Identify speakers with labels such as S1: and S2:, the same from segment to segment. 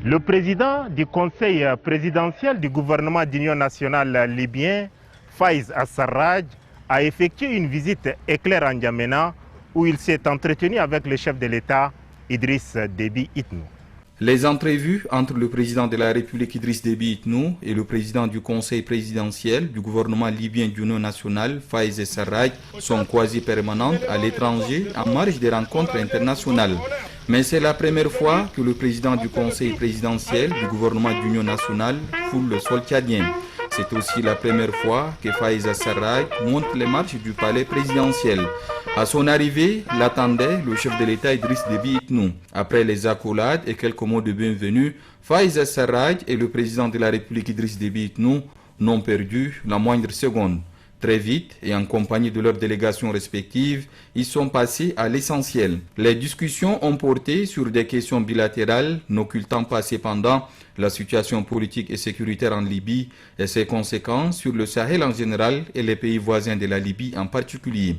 S1: Le président du conseil présidentiel du gouvernement d'union nationale libyen, Faiz al-Sarraj, a effectué une visite éclair en N'Djamena où il s'est entretenu avec le chef de l'État, Idriss Déby Itno.
S2: Les entrevues entre le président de la République Idriss Déby Itno et le président du conseil présidentiel du gouvernement libyen d'union nationale, Faiz al-Sarraj, sont quasi permanentes à l'étranger en marge des rencontres internationales. Mais c'est la première fois que le président du conseil présidentiel du gouvernement d'union nationale foule le sol tchadien. C'est aussi la première fois que Faiz al-Sarraj monte les marches du palais présidentiel. À son arrivée, l'attendait le chef de l'État Idriss Déby Itno. Après les accolades et quelques mots de bienvenue, Faiz al-Sarraj et le président de la République Idriss Déby Itno n'ont perdu la moindre seconde. Très vite, et en compagnie de leurs délégations respectives, ils sont passés à l'essentiel. Les discussions ont porté sur des questions bilatérales, n'occultant pas cependant la situation politique et sécuritaire en Libye et ses conséquences sur le Sahel en général et les pays voisins de la Libye en particulier.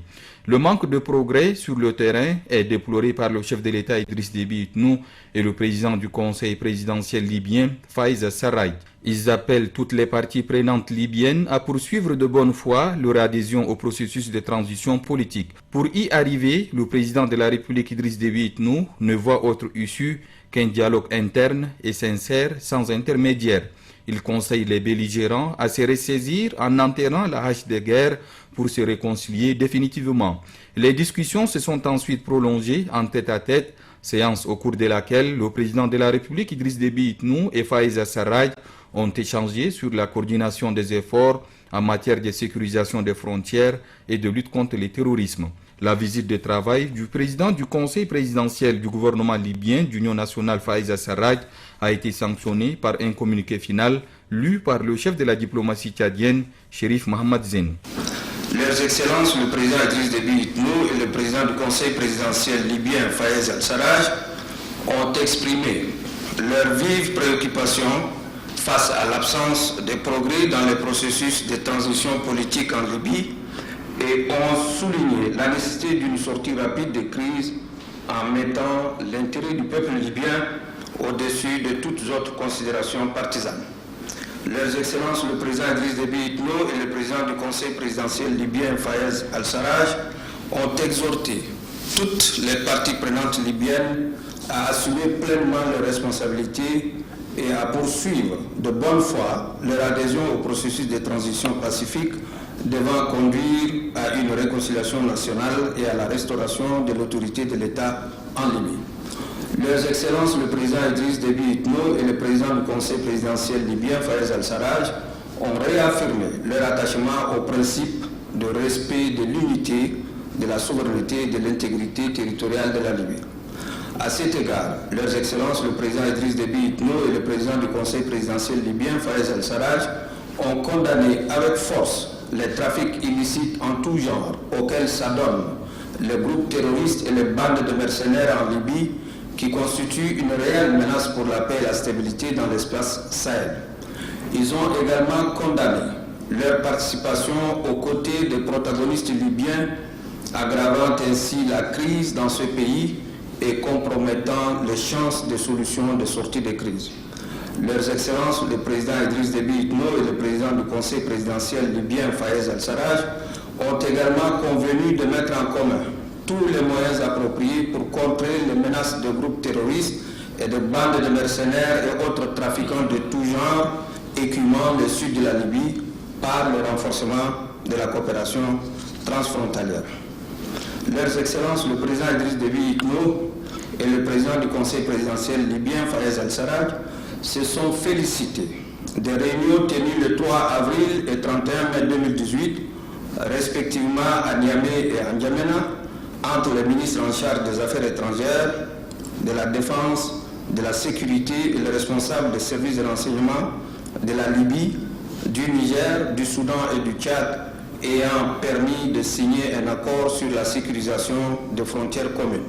S2: Le manque de progrès sur le terrain est déploré par le chef de l'État Idriss Déby Itno et le président du conseil présidentiel libyen, Faiz al-Sarraj. Ils appellent toutes les parties prenantes libyennes à poursuivre de bonne foi leur adhésion au processus de transition politique. Pour y arriver, le président de la République Idriss Déby Itno ne voit autre issue qu'un dialogue interne et sincère sans intermédiaire. Il conseille les belligérants à se ressaisir en enterrant la hache de guerre pour se réconcilier définitivement. Les discussions se sont ensuite prolongées en tête-à-tête, séance au cours de laquelle le président de la République Idriss Déby Itno et Faiz al-Sarraj ont échangé sur la coordination des efforts en matière de sécurisation des frontières et de lutte contre le terrorisme. La visite de travail du président du conseil présidentiel du gouvernement libyen d'union nationale Faiz al-Sarraj a été sanctionnée par un communiqué final lu par le chef de la diplomatie tchadienne, Chérif Mohamed Zine.
S3: Leurs Excellences, le président Idriss Déby Itno et le président du conseil présidentiel libyen Faiz al-Sarraj ont exprimé leur vive préoccupation face à l'absence de progrès dans le processus de transition politique en Libye et ont souligné la nécessité d'une sortie rapide de crise en mettant l'intérêt du peuple libyen au-dessus de toutes autres considérations partisanes. Leurs Excellences, le président Idriss Déby Itno et le président du conseil présidentiel libyen Faiz al-Sarraj ont exhorté toutes les parties prenantes libyennes à assumer pleinement leurs responsabilités et à poursuivre de bonne foi leur adhésion au processus de transition pacifique devant conduire à une réconciliation nationale et à la restauration de l'autorité de l'État en Libye. Leurs Excellences, le président Idriss Déby Itno et le président du conseil présidentiel libyen Faiz al-Sarraj ont réaffirmé leur attachement au principe de respect de l'unité, de la souveraineté et de l'intégrité territoriale de la Libye. À cet égard, leurs Excellences, le président Idriss Déby Itno et le président du conseil présidentiel libyen Faiz al-Sarraj ont condamné avec force les trafics illicites en tout genre auxquels s'adonnent les groupes terroristes et les bandes de mercenaires en Libye qui constituent une réelle menace pour la paix et la stabilité dans l'espace Sahel. Ils ont également condamné leur participation aux côtés des protagonistes libyens, aggravant ainsi la crise dans ce pays et compromettant les chances de solution de sortie de crise. Leurs Excellences, le président Idriss Déby Itno et le président du conseil présidentiel libyen Faiz al-Sarraj ont également convenu de mettre en commun tous les moyens appropriés pour contrer les menaces de groupes terroristes et de bandes de mercenaires et autres trafiquants de tout genre écumant le sud de la Libye par le renforcement de la coopération transfrontalière. Leurs Excellences, le président Idriss Déby Itno et le président du conseil présidentiel libyen Faiz al-Sarraj se sont félicités des réunions tenues le 3 avril et 31 mai 2018, respectivement à Niamey et à N'Djamena, entre les ministres en charge des Affaires étrangères, de la Défense, de la Sécurité et les responsables des services de renseignement de la Libye, du Niger, du Soudan et du Tchad, ayant permis de signer un accord sur la sécurisation des frontières communes.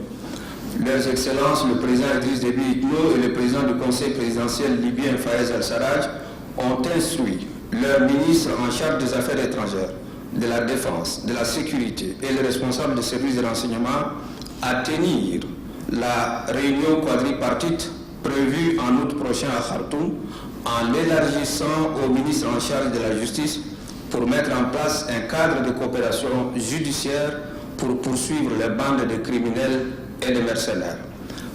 S3: Leurs Excellences, le président Idriss Déby Itno et le président du conseil présidentiel libyen Faiz al-Sarraj ont instruit leurs ministres en charge des affaires étrangères, de la défense, de la sécurité et les responsables des services de renseignement à tenir la réunion quadripartite prévu en août prochain à Khartoum en l'élargissant au ministre en charge de la justice pour mettre en place un cadre de coopération judiciaire pour poursuivre les bandes de criminels et de mercenaires.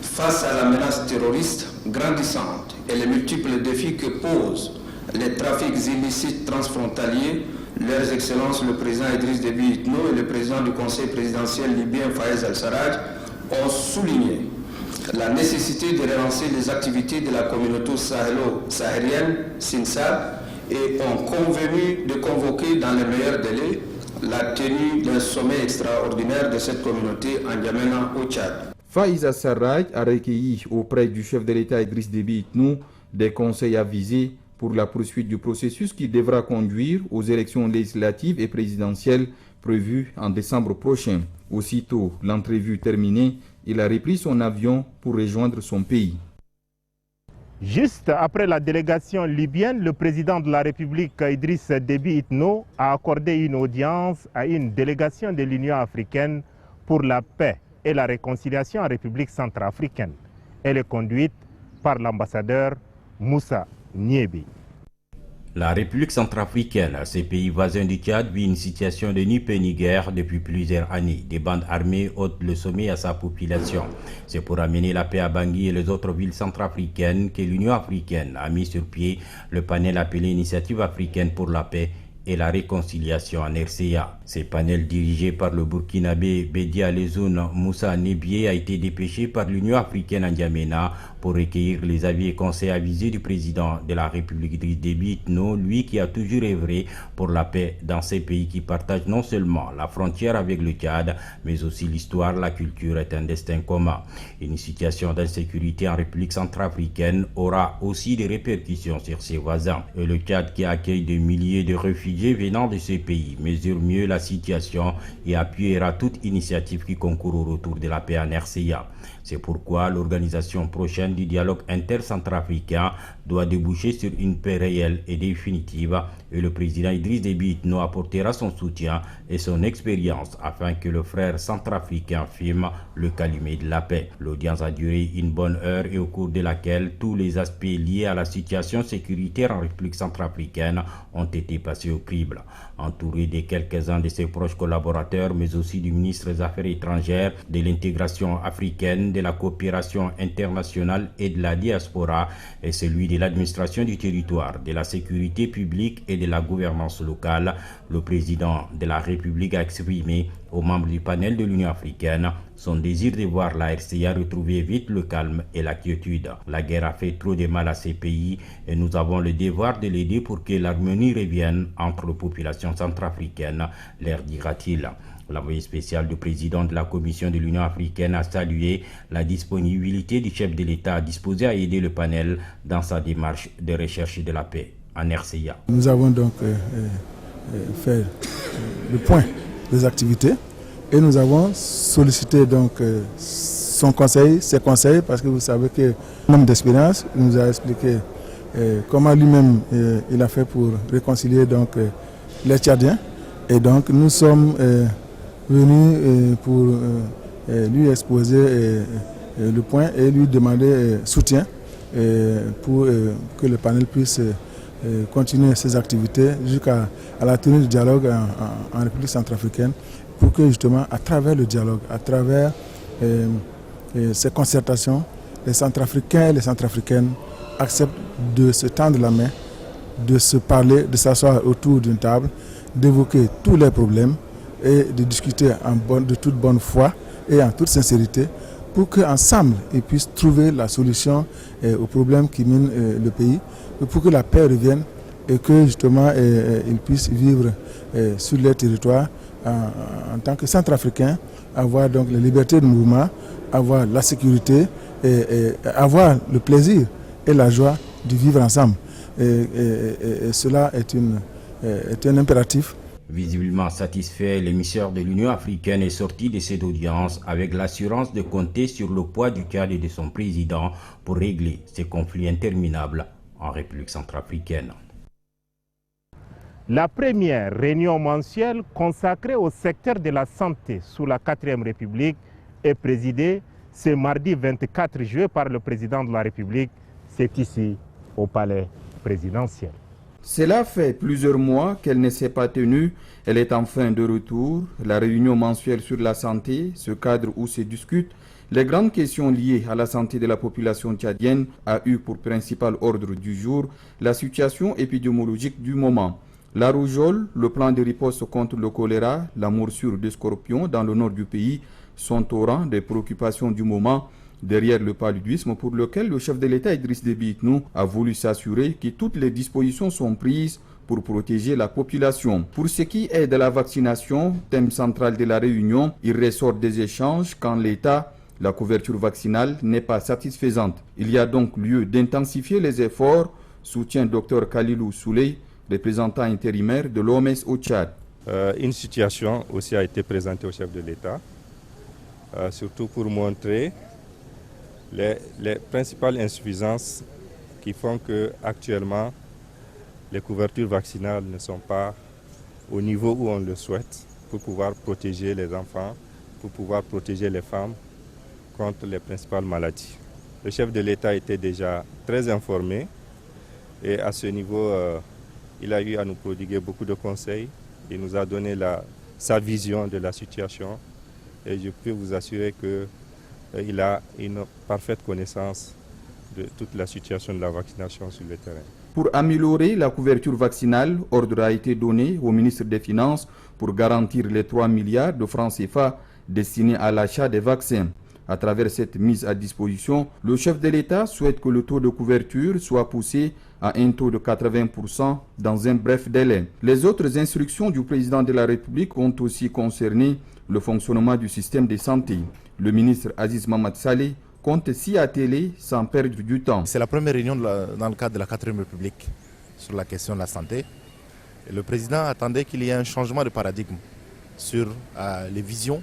S3: Face à la menace terroriste grandissante et les multiples défis que posent les trafics illicites transfrontaliers, Leurs Excellences le président Idriss Déby Itno et le président du Conseil présidentiel libyen Fayez al-Sarraj ont souligné la nécessité de relancer les activités de la communauté sahélienne SINSAB et ont convenu de convoquer dans les meilleurs délais la tenue d'un sommet extraordinaire de cette communauté en N'Djamena au Tchad.
S2: Fayez al-Sarraj a recueilli auprès du chef de l'État Idriss Déby Itno des conseils avisés pour la poursuite du processus qui devra conduire aux élections législatives et présidentielles prévues en décembre prochain. Aussitôt l'entrevue terminée, il a repris son avion pour rejoindre son pays.
S1: Juste après la délégation libyenne, le président de la République Idriss Déby Itno a accordé une audience à une délégation de l'Union africaine pour la paix et la réconciliation en République centrafricaine. Elle est conduite par l'ambassadeur Moussa Niébi.
S4: La République centrafricaine, ces pays voisins du Tchad, vit une situation de ni paix ni guerre depuis plusieurs années. Des bandes armées ôtent le sommet à sa population. C'est pour amener la paix à Bangui et les autres villes centrafricaines que l'Union africaine a mis sur pied le panel appelé Initiative africaine pour la paix et la réconciliation en RCA. Ce panel dirigé par le Burkinabé Bédia Lezoun Moussa Niébi a été dépêché par l'Union africaine en N'Djamena pour recueillir les avis et conseils avisés du président de la République Idriss Déby Itno, lui qui a toujours œuvré pour la paix dans ces pays qui partagent non seulement la frontière avec le Tchad, mais aussi l'histoire, la culture et un destin commun. Une situation d'insécurité en République centrafricaine aura aussi des répercussions sur ses voisins. Et le Tchad, qui accueille des milliers de réfugiés venant de ces pays, mesure mieux la situation et appuiera toute initiative qui concourt au retour de la paix en RCA. C'est pourquoi l'organisation prochaine du dialogue intercentrafricain doit déboucher sur une paix réelle et définitive, et le président Idriss Déby Itno apportera son soutien et son expérience afin que le frère centrafricain filme le calumet de la paix. L'audience a duré une bonne heure et au cours de laquelle tous les aspects liés à la situation sécuritaire en République centrafricaine ont été passés au crible. Entouré de quelques-uns de ses proches collaborateurs, mais aussi du ministre des Affaires étrangères, de l'intégration africaine, de la coopération internationale et de la diaspora, et celui de l'administration du territoire, de la sécurité publique et de la gouvernance locale, le président de la République a exprimé aux membres du panel de l'Union africaine son désir de voir la RCA retrouver vite le calme et la quiétude. La guerre a fait trop de mal à ces pays et nous avons le devoir de l'aider pour que l'harmonie revienne entre les populations centrafricaines, leur dira-t-il. L'envoyé spécial du président de la Commission de l'Union africaine a salué la disponibilité du chef de l'État disposé à aider le panel dans sa démarche de recherche de la paix en RCA.
S5: Nous avons donc fait le point des activités et nous avons sollicité donc ses conseils, parce que vous savez que l'homme d'expérience nous a expliqué comment lui-même il a fait pour réconcilier donc les Tchadiens, et donc nous sommes venus pour lui exposer le point et lui demander soutien pour que le panel puisse continuer ses activités jusqu'à la tenue du dialogue en République centrafricaine, pour que justement à travers le dialogue, à travers ces concertations, les Centrafricains et les Centrafricaines acceptent de se tendre la main, de se parler, de s'asseoir autour d'une table, d'évoquer tous les problèmes et de discuter de toute bonne foi et en toute sincérité, pour qu'ensemble ils puissent trouver la solution aux problèmes qui minent le pays, pour que la paix revienne et que justement ils puissent vivre sur leur territoire en tant que Centrafricains, avoir donc la liberté de mouvement, avoir la sécurité et avoir le plaisir et la joie de vivre ensemble. Et cela est un impératif.
S4: Visiblement satisfait, l'émissaire de l'Union africaine est sorti de cette audience avec l'assurance de compter sur le poids du Tchad et de son président pour régler ces conflits interminables en République centrafricaine.
S1: La première réunion mensuelle consacrée au secteur de la santé sous la 4e République est présidée ce mardi 24 juillet par le président de la République. C'est ici, au palais présidentiel.
S2: Cela fait plusieurs mois qu'elle ne s'est pas tenue. Elle est enfin de retour. La réunion mensuelle sur la santé, ce cadre où se discutent les grandes questions liées à la santé de la population tchadienne, a eu pour principal ordre du jour la situation épidémiologique du moment. La rougeole, le plan de riposte contre le choléra, la morsure des scorpions dans le nord du pays sont au rang des préoccupations du moment, derrière le paludisme pour lequel le chef de l'État Idriss Déby Itno a voulu s'assurer que toutes les dispositions sont prises pour protéger la population. Pour ce qui est de la vaccination, thème central de la réunion, il ressort des échanges quand l'État, la couverture vaccinale n'est pas satisfaisante. Il y a donc lieu d'intensifier les efforts, soutient Dr Khalilou Souley, représentant intérimaire de l'OMS au Tchad.
S6: Une situation aussi a été présentée au chef de l'État, surtout pour montrer les principales insuffisances qui font que actuellement les couvertures vaccinales ne sont pas au niveau où on le souhaite pour pouvoir protéger les enfants, pour pouvoir protéger les femmes contre les principales maladies. Le chef de l'État était déjà très informé et à ce niveau, il a eu à nous prodiguer beaucoup de conseils. Il nous a donné sa vision de la situation et je peux vous assurer qu'il a une parfaite connaissance de toute la situation de la vaccination sur le terrain.
S2: Pour améliorer la couverture vaccinale, ordre a été donné au ministre des Finances pour garantir les 3 milliards de francs CFA destinés à l'achat des vaccins. À travers cette mise à disposition, le chef de l'État souhaite que le taux de couverture soit poussé à un taux de 80% dans un bref délai. Les autres instructions du président de la République ont aussi concerné le fonctionnement du système de santé. Le ministre Aziz Mamad Saleh compte s'y atteler sans perdre du temps.
S7: C'est la première réunion dans le cadre de la 4e République sur la question de la santé. Et le président attendait qu'il y ait un changement de paradigme sur les visions,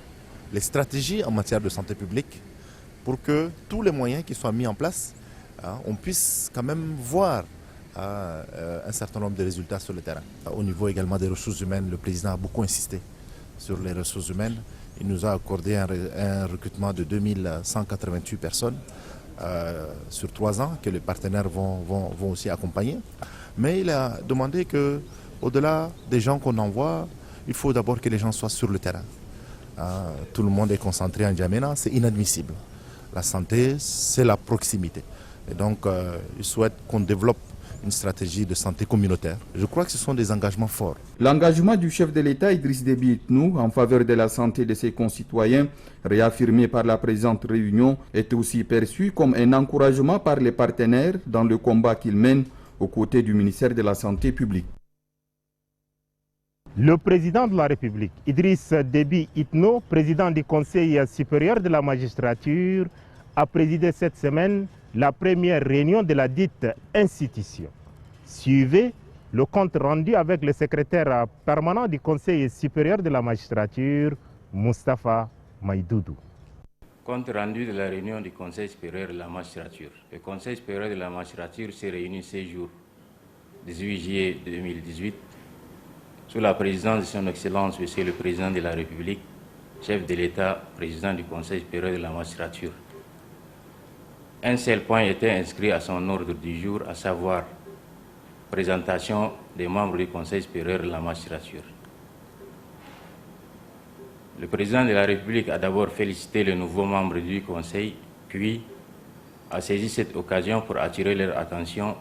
S7: les stratégies en matière de santé publique pour que tous les moyens qui soient mis en place, on puisse quand même voir un certain nombre de résultats sur le terrain. Au niveau également des ressources humaines, le président a beaucoup insisté sur les ressources humaines. Il nous a accordé un recrutement de 2188 personnes sur 3 ans que les partenaires vont aussi accompagner. Mais il a demandé qu'au-delà des gens qu'on envoie, il faut d'abord que les gens soient sur le terrain. Tout le monde est concentré en N'Djamena, c'est inadmissible. La santé, c'est la proximité. Et donc, il souhaite qu'on développe une stratégie de santé communautaire. Je crois que ce sont des engagements forts.
S2: L'engagement du chef de l'État Idriss Déby Itno en faveur de la santé de ses concitoyens, réaffirmé par la présente réunion, est aussi perçu comme un encouragement par les partenaires dans le combat qu'ils mènent aux côtés du ministère de la Santé publique.
S1: Le président de la République, Idriss Déby Itno, président du Conseil supérieur de la magistrature, a présidé cette semaine la première réunion de la dite institution. Suivez le compte rendu avec le secrétaire permanent du Conseil supérieur de la magistrature, Moustapha Maïdoudou.
S8: Compte rendu de la réunion du Conseil supérieur de la magistrature. Le Conseil supérieur de la magistrature s'est réuni ce jour, 18 juillet 2018, sous la présidence de son Excellence, Monsieur le Président de la République, chef de l'État, président du Conseil supérieur de la magistrature. Un seul point était inscrit à son ordre du jour, à savoir présentation des membres du Conseil supérieur de la magistrature. Le président de la République a d'abord félicité les nouveaux membres du Conseil, puis a saisi cette occasion pour attirer leur attention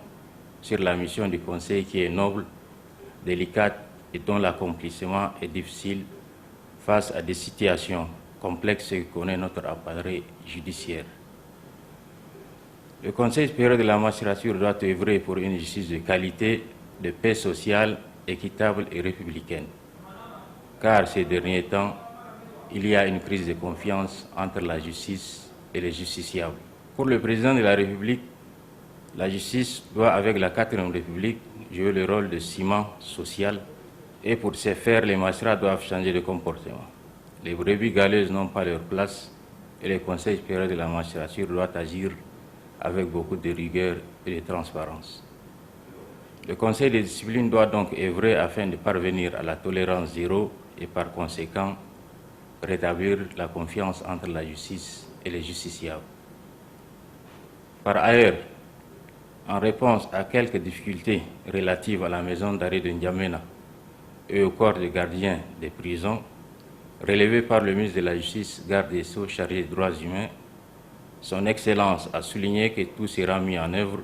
S8: sur la mission du Conseil qui est noble, délicate et dont l'accomplissement est difficile face à des situations complexes que connaît notre appareil judiciaire. Le Conseil supérieur de la magistrature doit œuvrer pour une justice de qualité, de paix sociale, équitable et républicaine. Car ces derniers temps, il y a une crise de confiance entre la justice et les justiciables. Pour le président de la République, la justice doit, avec la 4e République, jouer le rôle de ciment social et pour ce faire, les magistrats doivent changer de comportement. Les brebis galeuses n'ont pas leur place et le Conseil supérieur de la magistrature doit agir avec beaucoup de rigueur et de transparence. Le Conseil de discipline doit donc œuvrer afin de parvenir à la tolérance zéro et par conséquent rétablir la confiance entre la justice et les justiciables. Par ailleurs, en réponse à quelques difficultés relatives à la maison d'arrêt de N'Djamena et au corps de gardiens des prisons, relevées par le ministre de la Justice, garde des Sceaux chargé des droits humains, son Excellence a souligné que tout sera mis en œuvre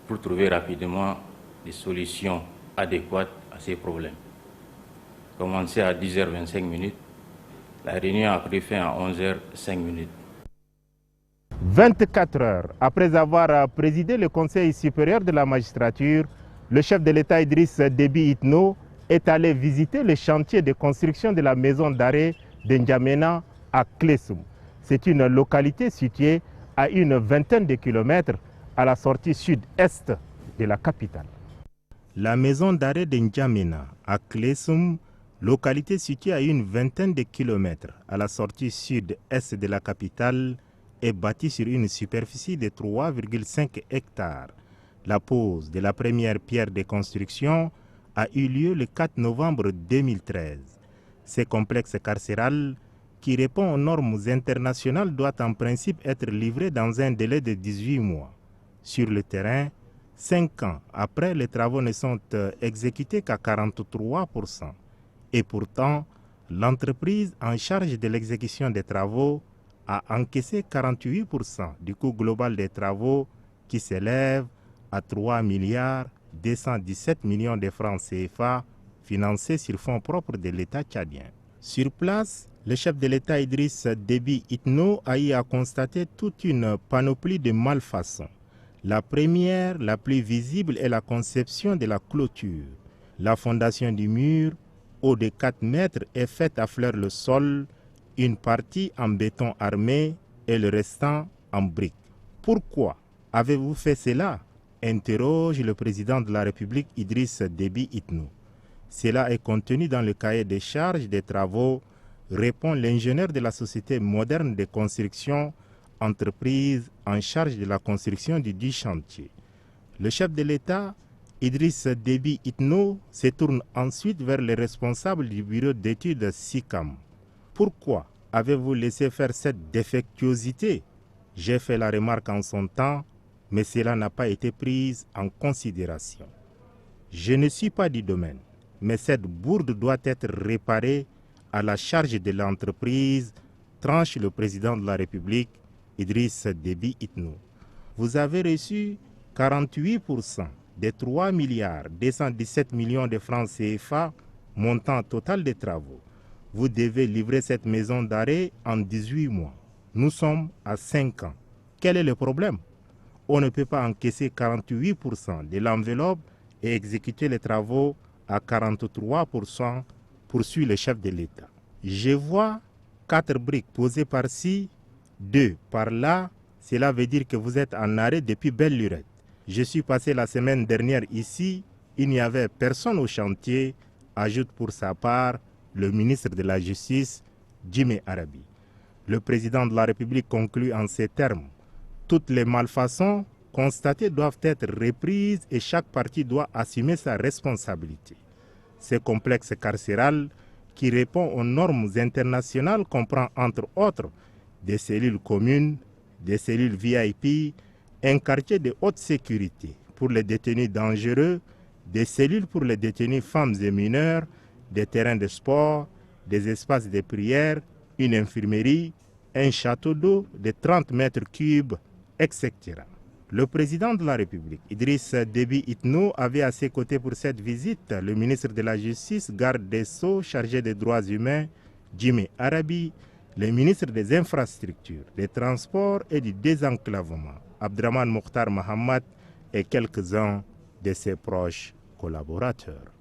S8: pour trouver rapidement des solutions adéquates à ces problèmes. Commencé à 10h25, la réunion a pris fin à 11h05.
S1: 24 heures après avoir présidé le Conseil supérieur de la magistrature, le chef de l'État Idriss Déby Itno est allé visiter le chantier de construction de la maison d'arrêt de N'Djamena à Klessoum. C'est une localité située à une vingtaine de kilomètres à la sortie sud-est de la capitale. La maison d'arrêt de N'Djamena à Klessoum, localité située à une vingtaine de kilomètres à la sortie sud-est de la capitale, est bâtie sur une superficie de 3,5 hectares. La pose de la première pierre de construction a eu lieu le 4 novembre 2013. Ce complexe carcéral, qui répond aux normes internationales, doit en principe être livré dans un délai de 18 mois. Sur le terrain, 5 ans après, les travaux ne sont exécutés qu'à 43%. Et pourtant, l'entreprise en charge de l'exécution des travaux a encaissé 48% du coût global des travaux qui s'élève à 3,217 milliards de francs CFA financés sur fonds propres de l'État tchadien. Sur place, le chef de l'État Idriss Déby Itno a eu à constater toute une panoplie de malfaçons. La première, la plus visible, est la conception de la clôture. La fondation du mur, haut de 4 mètres, est faite à fleur le sol, une partie en béton armé et le restant en briques. Pourquoi avez-vous fait cela? Interroge le président de la République Idriss Déby Itno. Cela est contenu dans le cahier des charges des travaux, répond l'ingénieur de la Société moderne de construction, entreprise en charge de la construction du dit chantier. Le chef de l'État, Idriss Déby Itno, se tourne ensuite vers les responsables du bureau d'études SICAM. Pourquoi avez-vous laissé faire cette défectuosité? J'ai fait la remarque en son temps, mais cela n'a pas été pris en considération. Je ne suis pas du domaine, mais cette bourde doit être réparée à la charge de l'entreprise, tranche le président de la République, Idriss Déby Itno. Vous avez reçu 48% des 3,217 milliards de francs CFA, montant total des travaux. Vous devez livrer cette maison d'arrêt en 18 mois. Nous sommes à 5 ans. Quel est le problème? On ne peut pas encaisser 48% de l'enveloppe et exécuter les travaux à 43%, poursuit le chef de l'État. Je vois 4 briques posées par-ci, 2 par-là. Cela veut dire que vous êtes en arrêt depuis belle lurette. Je suis passé la semaine dernière ici, il n'y avait personne au chantier, ajoute pour sa part le ministre de la Justice, Jimé Arabi. Le président de la République conclut en ces termes. Toutes les malfaçons constatées doivent être reprises et chaque partie doit assumer sa responsabilité. Ce complexe carcéral, qui répond aux normes internationales, comprend entre autres des cellules communes, des cellules VIP, un quartier de haute sécurité pour les détenus dangereux, des cellules pour les détenus femmes et mineurs, des terrains de sport, des espaces de prière, une infirmerie, un château d'eau de 30 mètres cubes, etc. Le président de la République, Idriss Déby Itno, avait à ses côtés pour cette visite le ministre de la Justice, garde des Sceaux, chargé des droits humains, Jimé Arabi, le ministre des Infrastructures, des Transports et du Désenclavement, Abdraman Mokhtar Mohamad, et quelques-uns de ses proches collaborateurs.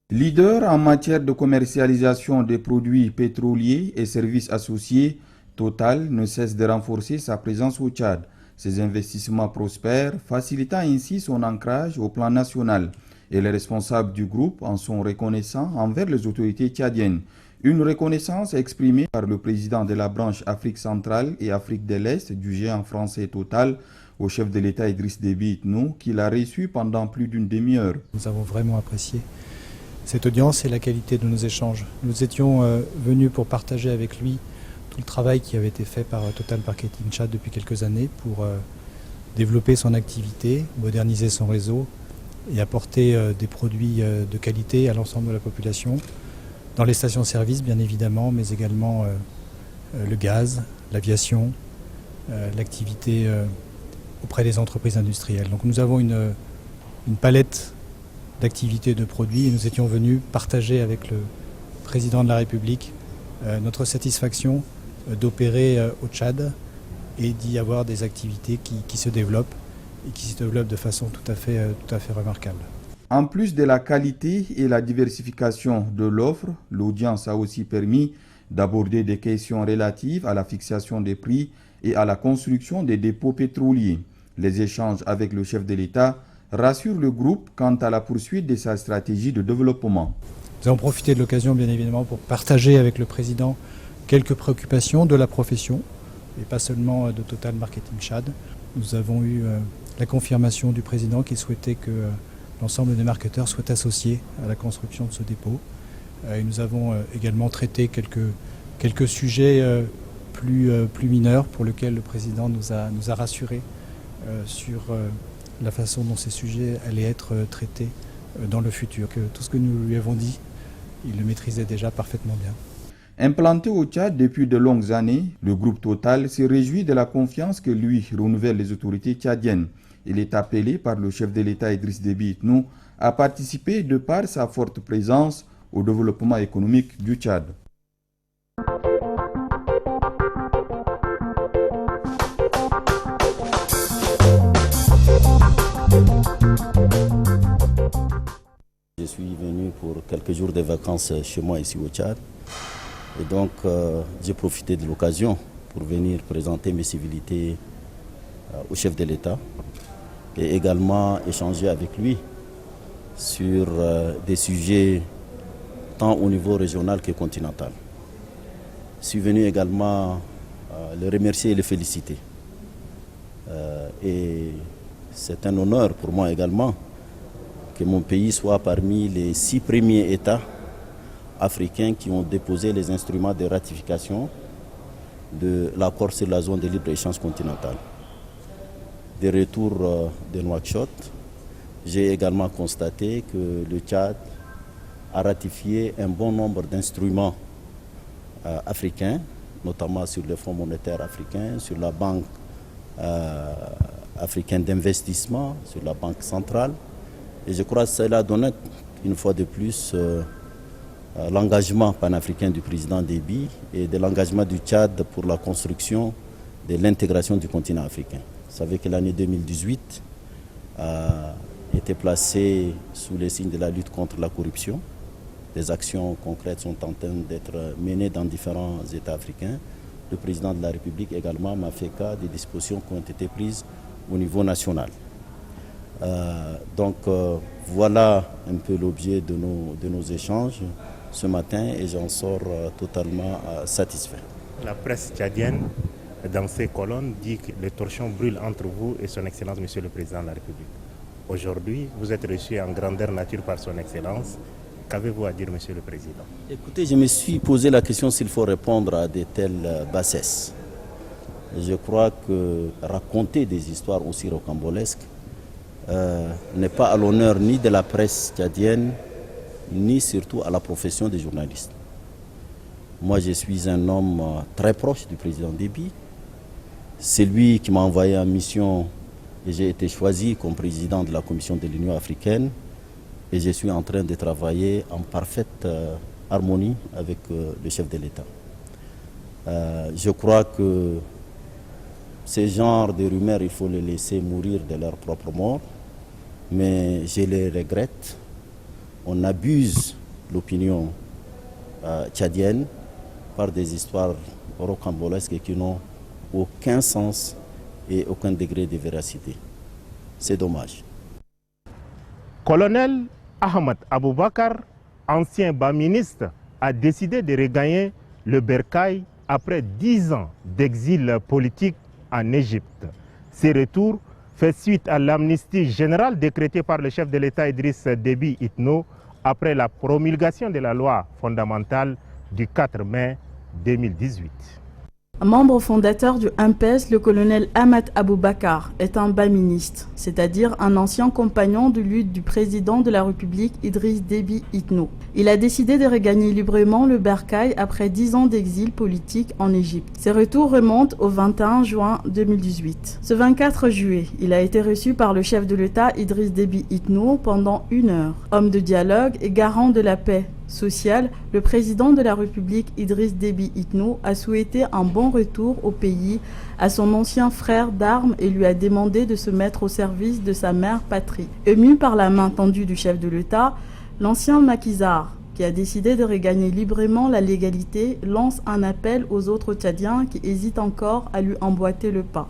S2: Leader en matière de commercialisation des produits pétroliers et services associés, Total ne cesse de renforcer sa présence au Tchad. Ses investissements prospèrent, facilitant ainsi son ancrage au plan national. Et les responsables du groupe en sont reconnaissants envers les autorités tchadiennes. Une reconnaissance exprimée par le président de la branche Afrique centrale et Afrique de l'Est du géant français Total, au chef de l'État Idriss Déby Itno, qui l'a reçu pendant plus d'une demi-heure.
S9: Nous avons vraiment apprécié cette audience et la qualité de nos échanges. Nous étions venus pour partager avec lui tout le travail qui avait été fait par Total Marketing Tchad depuis quelques années pour développer son activité, moderniser son réseau et apporter des produits de qualité à l'ensemble de la population, dans les stations-service bien évidemment, mais également le gaz, l'aviation, l'activité auprès des entreprises industrielles. Donc nous avons une palette d'activités et de produits et nous étions venus partager avec le président de la République notre satisfaction d'opérer au Tchad et d'y avoir des activités qui se développent et qui se développent de façon tout à fait remarquable.
S2: En plus de la qualité et la diversification de l'offre, l'audience a aussi permis d'aborder des questions relatives à la fixation des prix et à la construction des dépôts pétroliers. Les échanges avec le chef de l'État rassurent le groupe quant à la poursuite de sa stratégie de développement.
S9: Nous avons profité de l'occasion bien évidemment pour partager avec le président quelques préoccupations de la profession et pas seulement de Total Marketing Tchad. Nous avons eu la confirmation du président qui souhaitait que l'ensemble des marketeurs soient associés à la construction de ce dépôt. Et nous avons également traité quelques sujets plus mineurs pour lesquels le président nous a rassurés sur la façon dont ces sujets allaient être traités dans le futur. Que tout ce que nous lui avons dit, il le maîtrisait déjà parfaitement bien.
S2: Implanté au Tchad depuis de longues années, le groupe Total se réjouit de la confiance que lui renouvellent les autorités tchadiennes. Il est appelé par le chef de l'État Idriss Déby Itno à participer de par sa forte présence au développement économique du Tchad.
S10: Je suis venu pour quelques jours de vacances chez moi ici au Tchad. Et donc j'ai profité de l'occasion pour venir présenter mes civilités au chef de l'État et également échanger avec lui sur des sujets tant au niveau régional que continental. Je suis venu également le remercier et le féliciter. Et c'est un honneur pour moi également que mon pays soit parmi les 6 premiers États africains qui ont déposé les instruments de ratification de l'accord sur la zone de libre-échange continentale. Des retours de Nouakchott, j'ai également constaté que le Tchad a ratifié un bon nombre d'instruments africains, notamment sur le Fonds monétaire africain, sur la Banque africaine d'investissement, sur la Banque centrale. Et je crois que cela donne une fois de plus l'engagement panafricain du président Déby et de l'engagement du Tchad pour la construction de l'intégration du continent africain. Vous savez que l'année 2018 a été placée sous les signes de la lutte contre la corruption. Des actions concrètes sont en train d'être menées dans différents États africains. Le président de la République également m'a fait cas des dispositions qui ont été prises au niveau national. Voilà un peu l'objet de nos échanges ce matin et j'en sors totalement satisfait.
S1: La presse tchadienne, dans ses colonnes, dit que le torchon brûle entre vous et son Excellence, Monsieur le Président de la République. Aujourd'hui, vous êtes reçu en grandeur nature par son Excellence. Qu'avez-vous à dire, Monsieur le Président? Écoutez,
S10: je me suis posé la question s'il faut répondre à de telles bassesses. Je crois que raconter des histoires aussi rocambolesques n'est pas à l'honneur ni de la presse tchadienne, ni surtout à la profession des journalistes. Moi, je suis un homme très proche du président Déby. C'est lui qui m'a envoyé en mission et j'ai été choisi comme président de la Commission de l'Union africaine. Et je suis en train de travailler en parfaite harmonie avec le chef de l'État. Je crois que ce genre de rumeurs, il faut les laisser mourir de leur propre mort. Mais je les regrette. On abuse l'opinion tchadienne par des histoires rocambolesques qui n'ont aucun sens et aucun degré de véracité. C'est dommage.
S1: Colonel Ahmed Aboubakar, ancien bas-ministre, a décidé de regagner le bercail après 10 ans d'exil politique en Égypte. Ce retour fait suite à l'amnistie générale décrétée par le chef de l'État Idriss Déby Itno après la promulgation de la loi fondamentale du 4 mai 2018.
S11: Membre fondateur du MPS, le colonel Ahmad Aboubakar est un baministe, c'est-à-dire un ancien compagnon de lutte du président de la République Idriss Déby Itno. Il a décidé de regagner librement le Bercail après 10 ans d'exil politique en Égypte. Ses retours remontent au 21 juin 2018. Ce 24 juillet, il a été reçu par le chef de l'État Idriss Déby Itno pendant 1 heure. Homme de dialogue et garant de la paix sociale, le président de la République Idriss Déby Itno a souhaité un bon retour au pays à son ancien frère d'armes et lui a demandé de se mettre au service de sa mère patrie. Ému par la main tendue du chef de l'État, l'ancien maquisard, qui a décidé de regagner librement la légalité, lance un appel aux autres Tchadiens qui hésitent encore à lui emboîter le pas.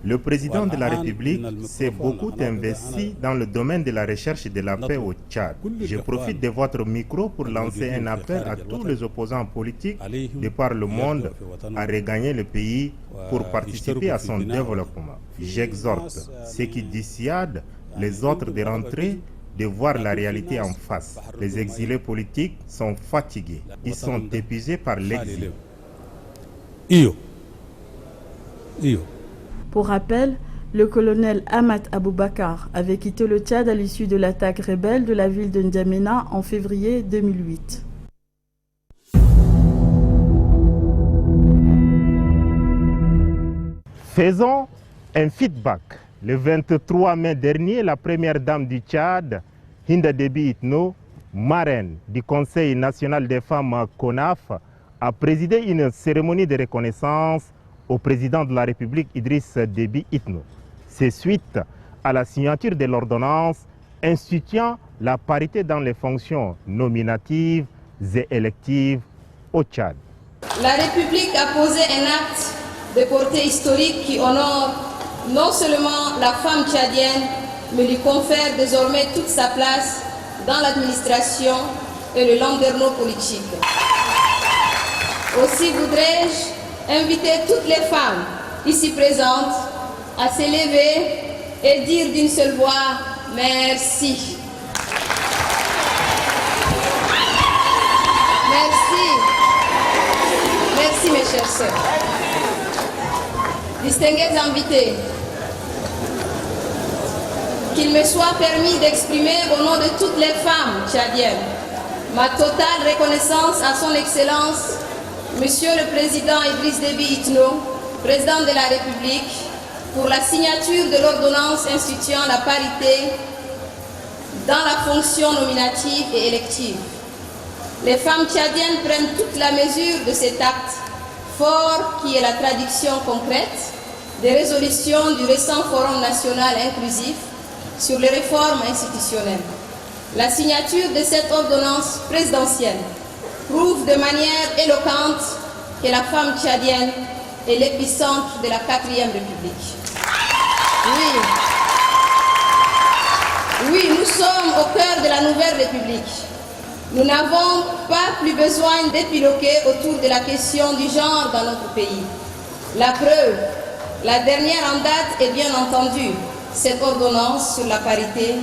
S1: Le président de la République s'est beaucoup investi dans le domaine de la recherche de la paix au Tchad. Je profite de votre micro pour lancer un appel à tous les opposants politiques de par le monde à regagner le pays pour participer à son développement. J'exhorte ceux qui dissuadent les autres de rentrer de voir la réalité en face. Les exilés politiques sont fatigués, ils sont épuisés par l'exil.
S11: Pour rappel, le colonel Ahmad Aboubakar avait quitté le Tchad à l'issue de l'attaque rebelle de la ville de N'Djamena en février 2008.
S1: Faisons un feedback. Le 23 mai dernier, la première dame du Tchad, Hinda Déby Itno, marraine du Conseil national des femmes CONAF, a présidé une cérémonie de reconnaissance au président de la République Idriss Déby Itno. C'est suite à la signature de l'ordonnance instituant la parité dans les fonctions nominatives et électives au Tchad.
S12: La République a posé un acte de portée historique qui honore non seulement la femme tchadienne, mais lui confère désormais toute sa place dans l'administration et le landerneau politique. Aussi voudrais-je inviter toutes les femmes ici présentes à s'élever et dire d'une seule voix « Merci ». Merci. Merci mes chères sœurs. Distingués invités, qu'il me soit permis d'exprimer au nom de toutes les femmes tchadiennes ma totale reconnaissance à son Excellence Monsieur le Président Idriss Déby Itno, Président de la République, pour la signature de l'ordonnance instituant la parité dans la fonction nominative et élective. Les femmes tchadiennes prennent toute la mesure de cet acte fort qui est la traduction concrète des résolutions du récent Forum national inclusif sur les réformes institutionnelles. La signature de cette ordonnance présidentielle prouve de manière éloquente que la femme tchadienne est l'épicentre de la 4e République. Oui, nous sommes au cœur de la nouvelle République. Nous n'avons pas plus besoin d'épiloguer autour de la question du genre dans notre pays. La preuve, la dernière en date est bien entendu cette ordonnance sur la parité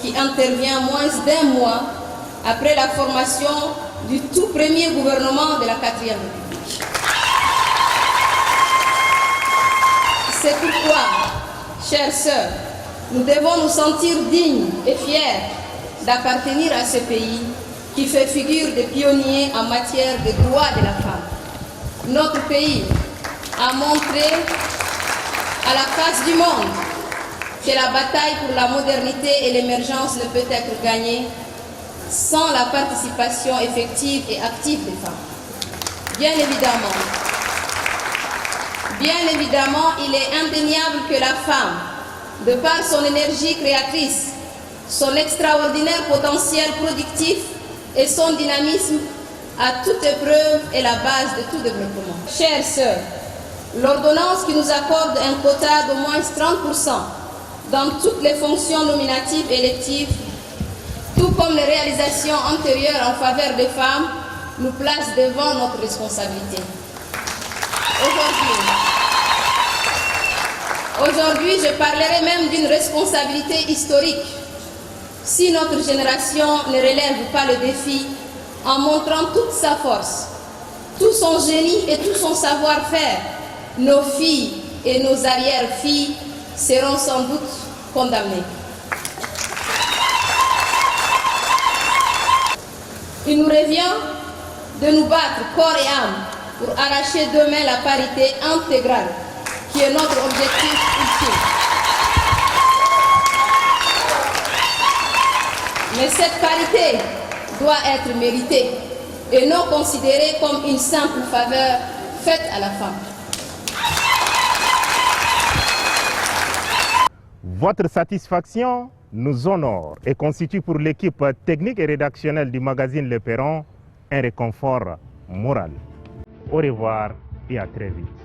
S12: qui intervient moins d'1 mois après la formation du tout premier gouvernement de la 4e République. C'est pourquoi, chères sœurs, nous devons nous sentir dignes et fiers d'appartenir à ce pays qui fait figure de pionnier en matière de droits de la femme. Notre pays a montré à la face du monde que la bataille pour la modernité et l'émergence ne peut être gagnée sans la participation effective et active des femmes. Bien évidemment, il est indéniable que la femme, de par son énergie créatrice, son extraordinaire potentiel productif et son dynamisme, à toute épreuve est la base de tout développement. Chères sœurs, l'ordonnance qui nous accorde un quota d'au moins 30% dans toutes les fonctions nominatives et électives, tout comme les réalisations antérieures en faveur des femmes, nous place devant notre responsabilité. Aujourd'hui, je parlerai même d'une responsabilité historique. Si notre génération ne relève pas le défi, en montrant toute sa force, tout son génie et tout son savoir-faire, nos filles et nos arrière-filles seront sans doute condamnées. Il nous revient de nous battre corps et âme pour arracher demain la parité intégrale, qui est notre objectif ultime. Mais cette parité doit être méritée et non considérée comme une simple faveur faite à la femme.
S1: Votre satisfaction nous honore et constitue pour l'équipe technique et rédactionnelle du magazine Le Perron un réconfort moral. Au revoir et à très vite.